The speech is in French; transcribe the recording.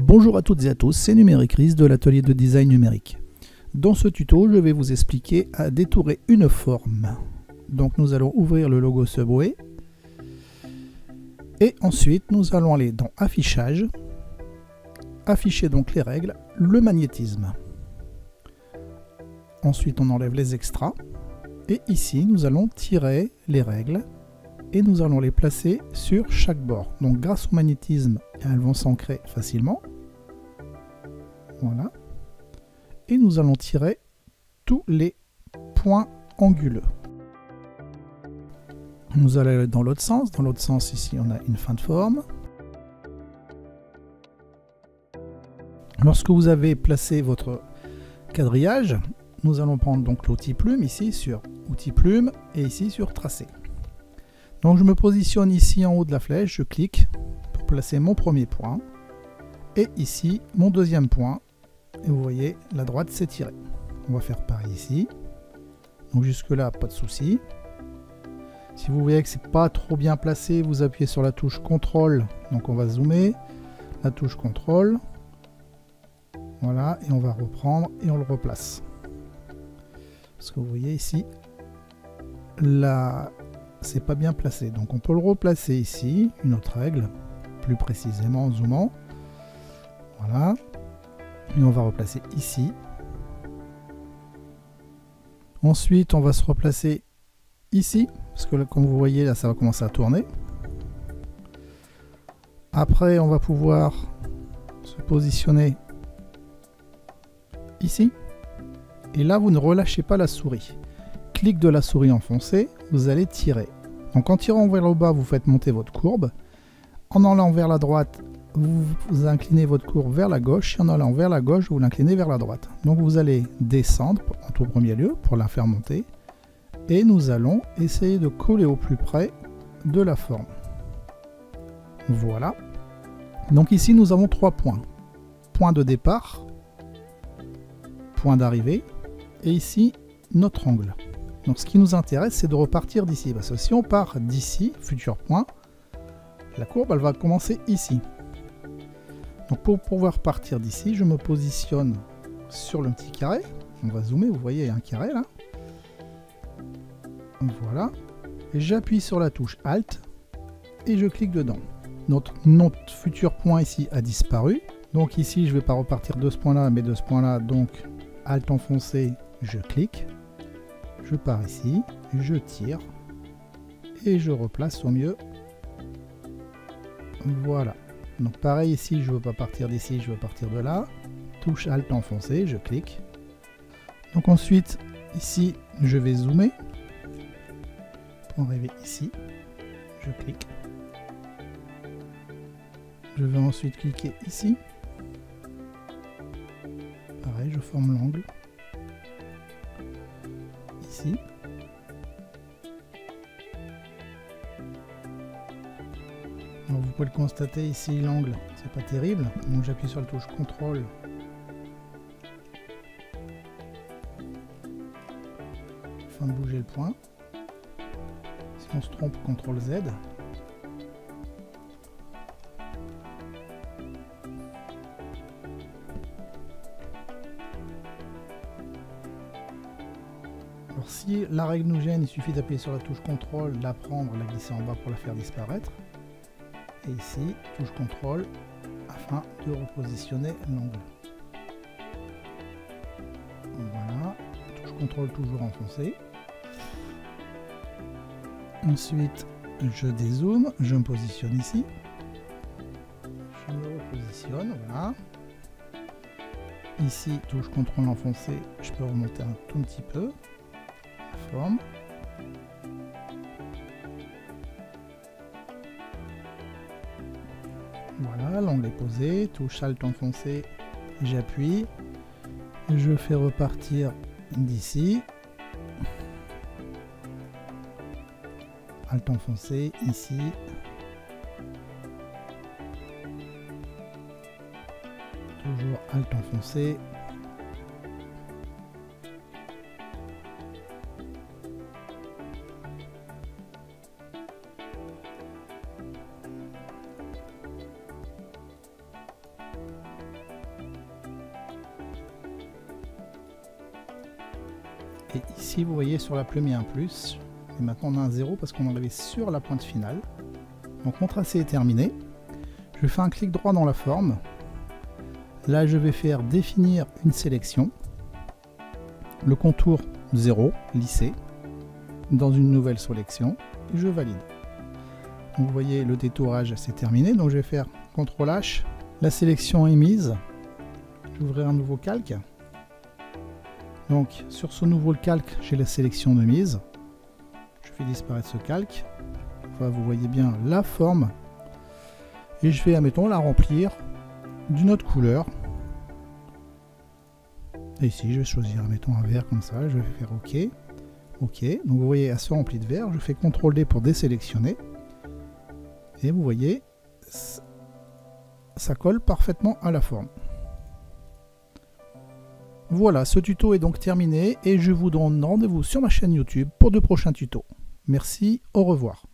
Bonjour à toutes et à tous, c'est Numéricris de l'atelier de design numérique. Dans ce tuto, je vais vous expliquer à détourer une forme. Donc nous allons ouvrir le logo Subway. Et ensuite, nous allons aller dans Affichage. Afficher donc les règles, le magnétisme. Ensuite, on enlève les extras. Et ici, nous allons tirer les règles. Et nous allons les placer sur chaque bord. Donc grâce au magnétisme, elles vont s'ancrer facilement. Voilà. Et nous allons tirer tous les points anguleux. Nous allons aller dans l'autre sens. Dans l'autre sens, ici, on a une fin de forme. Lorsque vous avez placé votre quadrillage, nous allons prendre donc l'outil plume ici sur outil plume et ici sur tracé. Donc je me positionne ici en haut de la flèche, je clique pour placer mon premier point et ici mon deuxième point et vous voyez la droite s'est tirée. On va faire pareil ici. Donc jusque là pas de souci. Si vous voyez que c'est pas trop bien placé, vous appuyez sur la touche CTRL, donc on va zoomer, la touche CTRL, voilà, et on va reprendre et on le replace. Parce que vous voyez ici, là c'est pas bien placé, donc on peut le replacer ici, une autre règle, plus précisément en zoomant, voilà, et on va replacer ici. Ensuite on va se replacer ici, parce que là, comme vous voyez là ça va commencer à tourner. Après on va pouvoir se positionner ici, et là vous ne relâchez pas la souris. Clic de la souris enfoncé, vous allez tirer. Donc en tirant vers le bas, vous faites monter votre courbe. En allant vers la droite, vous inclinez votre courbe vers la gauche. Et en allant vers la gauche, vous l'inclinez vers la droite. Donc vous allez descendre en tout premier lieu pour la faire monter. Et nous allons essayer de coller au plus près de la forme. Voilà. Donc ici, nous avons 3 points. Point de départ, point d'arrivée, et ici, notre angle. Donc ce qui nous intéresse, c'est de repartir d'ici. Parce que si on part d'ici, futur point, la courbe, elle va commencer ici. Donc pour pouvoir partir d'ici, je me positionne sur le petit carré. On va zoomer, vous voyez, il y a un carré là. Voilà. Et j'appuie sur la touche Alt et je clique dedans. Notre futur point ici a disparu. Donc ici, je ne vais pas repartir de ce point-là, mais de ce point-là. Donc Alt enfoncé, je clique. Je pars ici, je tire et je replace au mieux. Voilà. Donc pareil ici, je ne veux pas partir d'ici, je veux partir de là. Touche Alt enfoncé, je clique. Donc ensuite, ici, je vais zoomer. Pour arriver ici, je clique. Je vais ensuite cliquer ici. Pareil, je forme l'angle. Ici. Alors vous pouvez le constater ici, l'angle c'est pas terrible, donc j'appuie sur la touche CTRL afin de bouger le point. Si on se trompe, CTRL Z. Alors si la règle nous gêne, il suffit d'appuyer sur la touche CTRL, la prendre, la glisser en bas pour la faire disparaître. Et ici, touche CTRL afin de repositionner l'angle. Voilà, touche CTRL toujours enfoncée. Ensuite, je dézoome, je me positionne ici. Je me repositionne, voilà. Ici, touche CTRL enfoncé, je peux remonter un tout petit peu. Forme. Voilà, l'angle est posé, touche Alt enfoncé, j'appuie, je fais repartir d'ici, Alt enfoncé, ici, toujours Alt enfoncé. Et ici, vous voyez, sur la plume, il y a un plus. Et maintenant, on a un 0 parce qu'on en avait sur la pointe finale. Donc, mon tracé est terminé. Je fais un clic droit dans la forme. Là, je vais faire définir une sélection. Le contour 0, lissé, dans une nouvelle sélection. Et je valide. Donc, vous voyez, le détourage, c'est terminé. Donc, je vais faire CTRL H. La sélection est mise. J'ouvrirai un nouveau calque. Donc, sur ce nouveau calque, j'ai la sélection de mise. Je fais disparaître ce calque. Enfin, vous voyez bien la forme. Et je vais, admettons, la remplir d'une autre couleur. Et ici, je vais choisir, admettons, un vert comme ça. Je vais faire OK. OK. Donc, vous voyez, elle se remplit de vert. Je fais CTRL D pour désélectionner. Et vous voyez, ça colle parfaitement à la forme. Voilà, ce tuto est donc terminé et je vous donne rendez-vous sur ma chaîne YouTube pour de prochains tutos. Merci, au revoir.